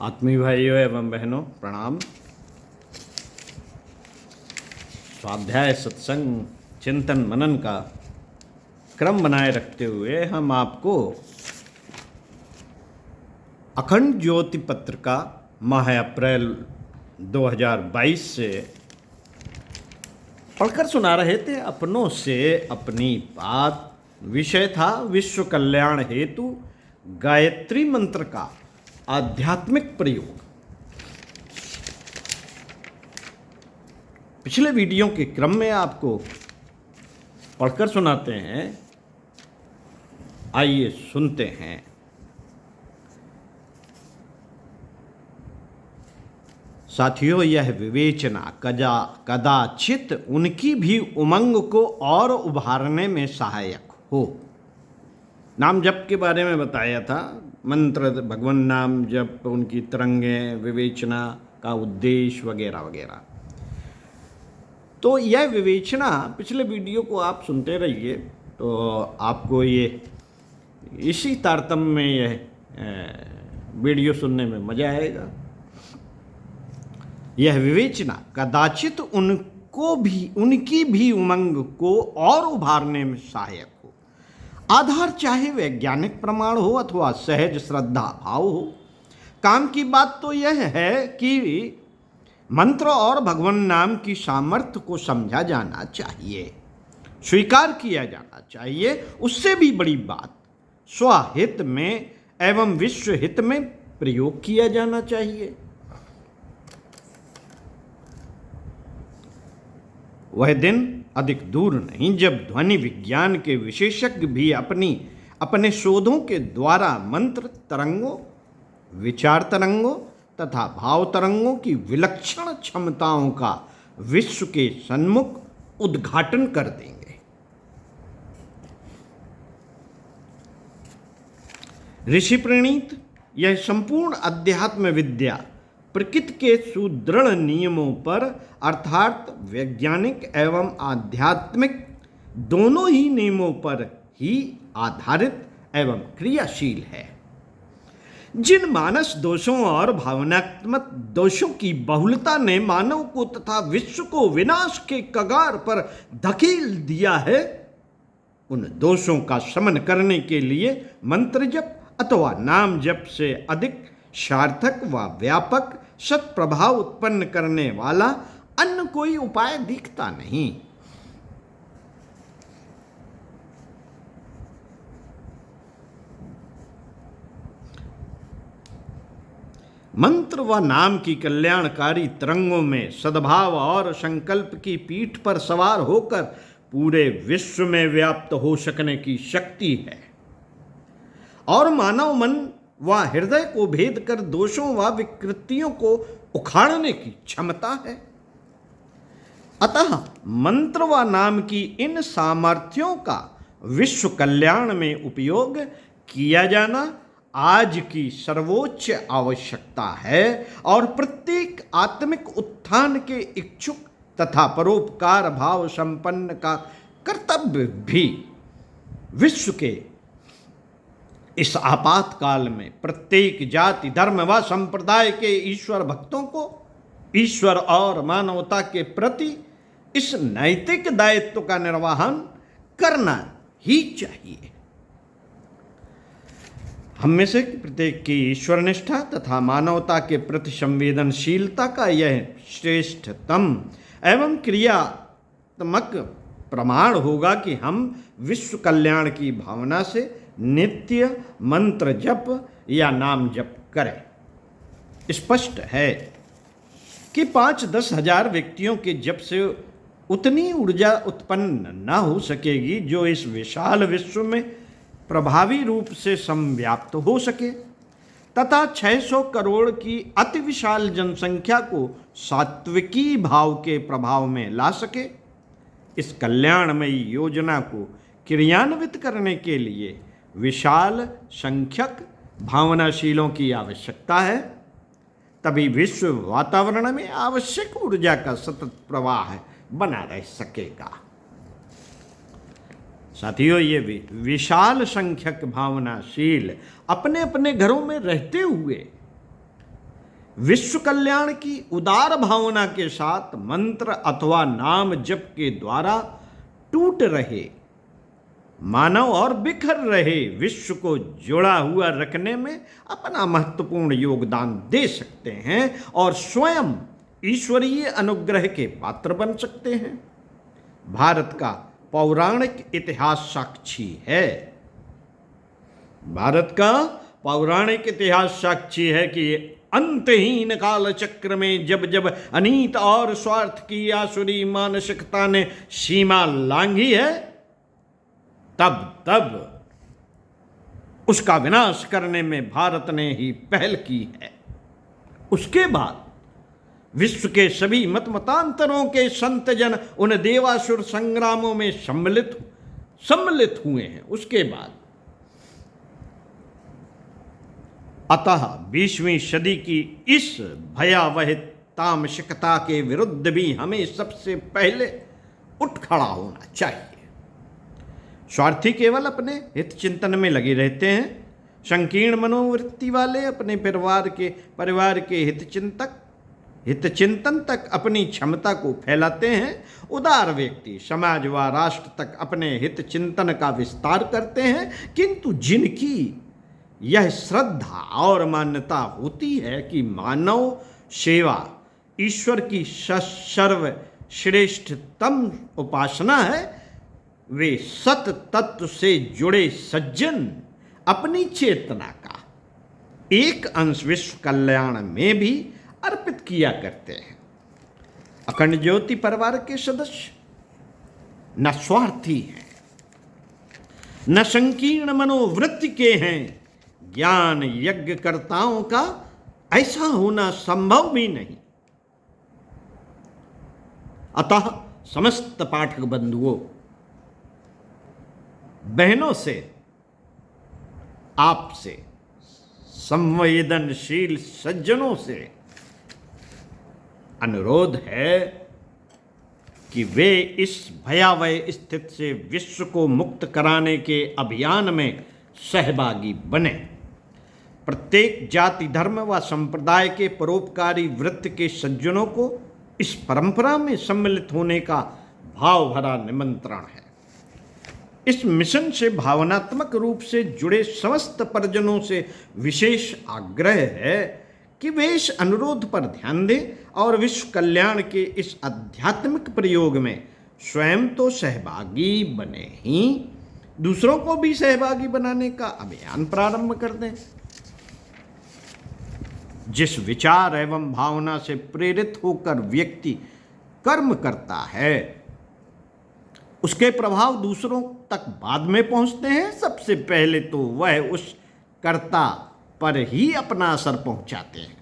आत्मीय भाइयों एवं बहनों प्रणाम। स्वाध्याय सत्संग चिंतन मनन का क्रम बनाए रखते हुए हम आपको अखंड ज्योति पत्र का माह अप्रैल 2022 से पढ़कर सुना रहे थे। अपनों से अपनी बात विषय था विश्व कल्याण हेतु गायत्री मंत्र का आध्यात्मिक प्रयोग। पिछले वीडियो के क्रम में आपको पढ़कर सुनाते हैं, आइए सुनते हैं। साथियों, यह विवेचना कदाचित उनकी भी उमंग को और उभारने में सहायक हो। नाम जप के बारे में बताया था, मंत्र भगवान नाम जप, उनकी तरंगें, विवेचना का उद्देश्य वगैरह वगैरह। तो यह विवेचना पिछले वीडियो को आप सुनते रहिए तो आपको ये इसी तारतम्य में यह वीडियो सुनने में मजा आएगा। यह विवेचना कदाचित उनकी भी उमंग को और उभारने में सहायक हो। आधार चाहे वैज्ञानिक प्रमाण हो अथवा सहज श्रद्धा भाव हो, काम की बात तो यह है कि मंत्र और भगवान नाम की सामर्थ्य को समझा जाना चाहिए, स्वीकार किया जाना चाहिए। उससे भी बड़ी बात स्वहित में एवं विश्व हित में प्रयोग किया जाना चाहिए। वह दिन अधिक दूर नहीं जब ध्वनि विज्ञान के विशेषज्ञ भी अपने शोधों के द्वारा मंत्र तरंगों, विचार तरंगों तथा भाव तरंगों की विलक्षण क्षमताओं का विश्व के सन्मुख उद्घाटन कर देंगे। ऋषि प्रणीत यह संपूर्ण अध्यात्म विद्या प्रकृति के सुदृढ़ नियमों पर अर्थात वैज्ञानिक एवं आध्यात्मिक दोनों ही नियमों पर ही आधारित एवं क्रियाशील है। जिन मानस दोषों और भावनात्मक दोषों की बहुलता ने मानव को तथा विश्व को विनाश के कगार पर धकेल दिया है, उन दोषों का शमन करने के लिए मंत्र जप अथवा नाम जप से अधिक सार्थक व व्यापक सत्प्रभाव उत्पन्न करने वाला अन्य कोई उपाय दिखता नहीं। मंत्र व नाम की कल्याणकारी तरंगों में सद्भाव और संकल्प की पीठ पर सवार होकर पूरे विश्व में व्याप्त हो सकने की शक्ति है और मानव मन व हृदय को भेद कर दोषों व विकृतियों को उखाड़ने की क्षमता है। अतः मंत्र व नाम की इन सामर्थ्यों का विश्व कल्याण में उपयोग किया जाना आज की सर्वोच्च आवश्यकता है और प्रत्येक आत्मिक उत्थान के इच्छुक तथा परोपकार भाव संपन्न का कर्तव्य भी। विश्व के इस आपातकाल में प्रत्येक जाति धर्म व संप्रदाय के ईश्वर भक्तों को ईश्वर और मानवता के प्रति इस नैतिक दायित्व का निर्वहन करना ही चाहिए। हम में से प्रत्येक की ईश्वर निष्ठा तथा मानवता के प्रति संवेदनशीलता का यह श्रेष्ठतम एवं क्रियात्मक प्रमाण होगा कि हम विश्व कल्याण की भावना से नित्य मंत्र जप या नाम जप करें। स्पष्ट है कि 5-10 हजार व्यक्तियों के जप से उतनी ऊर्जा उत्पन्न न हो सकेगी जो इस विशाल विश्व में प्रभावी रूप से संव्याप्त हो सके तथा 600 करोड़ की अति विशाल जनसंख्या को सात्विकी भाव के प्रभाव में ला सके। इस कल्याणमयी योजना को क्रियान्वित करने के लिए विशाल संख्यक भावनाशीलों की आवश्यकता है, तभी विश्व वातावरण में आवश्यक ऊर्जा का सतत प्रवाह बना रह सकेगा। साथियों, ये विशाल संख्यक भावनाशील अपने अपने घरों में रहते हुए विश्व कल्याण की उदार भावना के साथ मंत्र अथवा नाम जप के द्वारा टूट रहे मानव और बिखर रहे विश्व को जुड़ा हुआ रखने में अपना महत्वपूर्ण योगदान दे सकते हैं और स्वयं ईश्वरीय अनुग्रह के पात्र बन सकते हैं। भारत का पौराणिक इतिहास साक्षी है। भारत का पौराणिक इतिहास साक्षी है कि अंतहीन काल चक्र में जब जब अनीत और स्वार्थ की आसुरी मानसिकता ने सीमा लांघी है, तब तब उसका विनाश करने में भारत ने ही पहल की है। उसके बाद विश्व के सभी मत मतांतरों के संत जन उन देवासुर संग्रामों में सम्मिलित हुए हैं। उसके बाद अतः 20वीं सदी की इस भयावह तामसिकता के विरुद्ध भी हमें सबसे पहले उठ खड़ा होना चाहिए। स्वार्थी केवल अपने हित चिंतन में लगे रहते हैं। संकीर्ण मनोवृत्ति वाले अपने परिवार के हित चिंतन तक अपनी क्षमता को फैलाते हैं। उदार व्यक्ति समाज व राष्ट्र तक अपने हित चिंतन का विस्तार करते हैं। किंतु जिनकी यह श्रद्धा और मान्यता होती है कि मानव सेवा ईश्वर की सर्वश्रेष्ठतम उपासना है, वे सत तत्व से जुड़े सज्जन अपनी चेतना का एक अंश विश्व कल्याण में भी अर्पित किया करते हैं। अखंड ज्योति परिवार के सदस्य न स्वार्थी हैं, न संकीर्ण मनोवृत्ति के हैं। ज्ञान यज्ञकर्ताओं का ऐसा होना संभव भी नहीं। अतः समस्त पाठक बंधुओं, बहनों से, आपसे, संवेदनशील सज्जनों से अनुरोध है कि वे इस भयावह स्थिति से विश्व को मुक्त कराने के अभियान में सहभागी बने। प्रत्येक जाति धर्म व संप्रदाय के परोपकारी वृत्ति के सज्जनों को इस परंपरा में सम्मिलित होने का भाव भरा निमंत्रण है। इस मिशन से भावनात्मक रूप से जुड़े समस्त परिजनों से विशेष आग्रह है कि वे इस अनुरोध पर ध्यान दें और विश्व कल्याण के इस आध्यात्मिक प्रयोग में स्वयं तो सहभागी बने ही दूसरों को भी सहभागी बनाने का अभियान प्रारंभ कर दें। जिस विचार एवं भावना से प्रेरित होकर व्यक्ति कर्म करता है, उसके प्रभाव दूसरों तक बाद में पहुंचते हैं। सबसे पहले तो वह उस कर्ता पर ही अपना असर पहुंचाते हैं।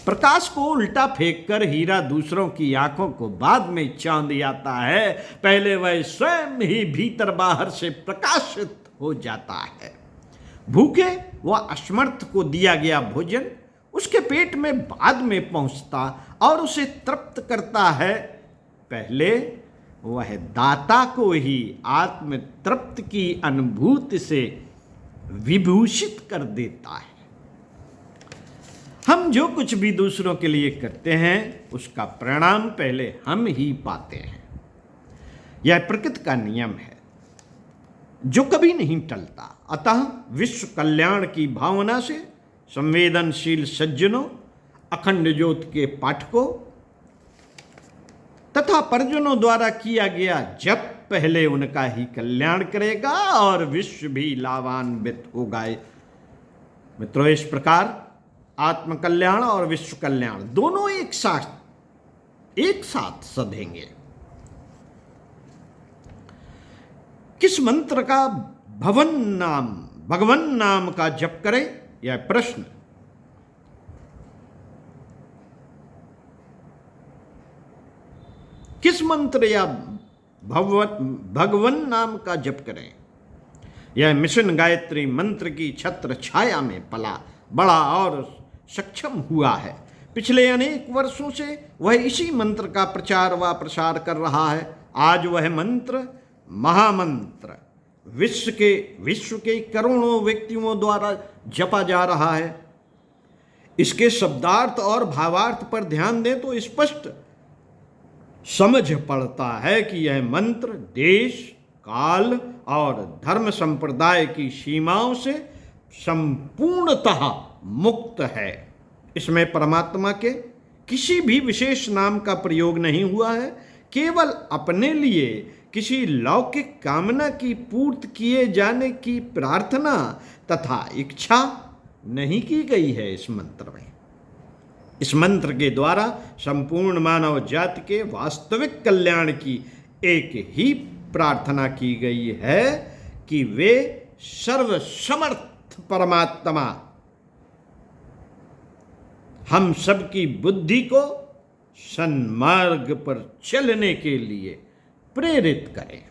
प्रकाश को उल्टा फेंककर हीरा दूसरों की आंखों को बाद में चांद आता है। पहले वह स्वयं ही भीतर बाहर से प्रकाशित हो जाता है। भूखे व असमर्थ को दिया गया भोजन उसके पेट में बाद में पहुंचता और उसे तृप्त करता है। पहले वह दाता को ही आत्म तृप्त की अनुभूति से विभूषित कर देता है। हम जो कुछ भी दूसरों के लिए करते हैं, उसका परिणाम पहले हम ही पाते हैं। यह प्रकृति का नियम है जो कभी नहीं टलता। अतः विश्व कल्याण की भावना से संवेदनशील सज्जनों, अखंड ज्योति के पाठकों तथा परिजनों द्वारा किया गया जप पहले उनका ही कल्याण करेगा और विश्व भी लाभान्वित होगा। मित्रों, इस प्रकार आत्म कल्याण और विश्व कल्याण दोनों एक साथ सधेंगे। किस मंत्र का भगवन नाम का जप करें, यह प्रश्न किस मंत्र या भगवन नाम का जप करें। यह मिशन गायत्री मंत्र की छत्र छाया में पला बड़ा और सक्षम हुआ है। पिछले अनेक वर्षों से वह इसी मंत्र का प्रचार व प्रसार कर रहा है। आज वह मंत्र महामंत्र विश्व के करोड़ों व्यक्तियों द्वारा जपा जा रहा है। इसके शब्दार्थ और भावार्थ पर ध्यान दें तो स्पष्ट समझ पड़ता है कि यह मंत्र देश, काल और धर्म संप्रदाय की सीमाओं से संपूर्णतः मुक्त है। इसमें परमात्मा के किसी भी विशेष नाम का प्रयोग नहीं हुआ है। केवल अपने लिए किसी लौकिक कामना की पूर्ति किए जाने की प्रार्थना तथा इच्छा नहीं की गई है इस मंत्र में। इस मंत्र के द्वारा संपूर्ण मानव जाति के वास्तविक कल्याण की एक ही प्रार्थना की गई है कि वे सर्वसमर्थ परमात्मा हम सबकी बुद्धि को सन्मार्ग पर चलने के लिए प्रेरित करें।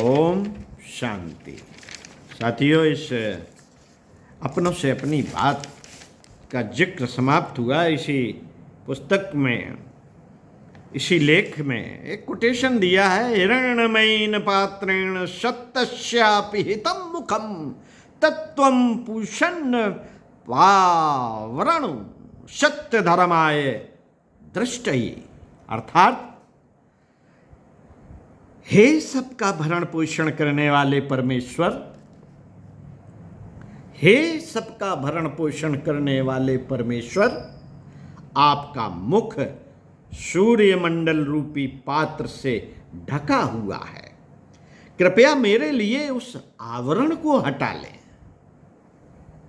ओम शांति। साथियों, इस अपनों से अपनी बात का जिक्र समाप्त हुआ। इसी पुस्तक में, इसी लेख में एक कोटेशन दिया है, हिरण्मयीन पात्रेण सत्यस्यापि हितं मुखम तत्वं पूषन्न पावरणु सत्य धर्माय दृष्टये। अर्थात, हे सबका भरण पोषण करने वाले परमेश्वर, हे सबका भरण पोषण करने वाले परमेश्वर, आपका मुख सूर्यमंडल रूपी पात्र से ढका हुआ है। कृपया मेरे लिए उस आवरण को हटा लें।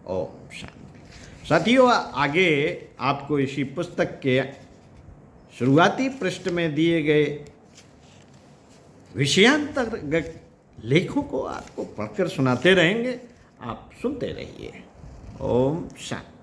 ओम शांति। साथियों, आगे आपको इसी पुस्तक के शुरुआती पृष्ठ में दिए गए विषयांतर्गत लेखों को आपको पढ़कर सुनाते रहेंगे। आप सुनते रहिए। ओम शांति।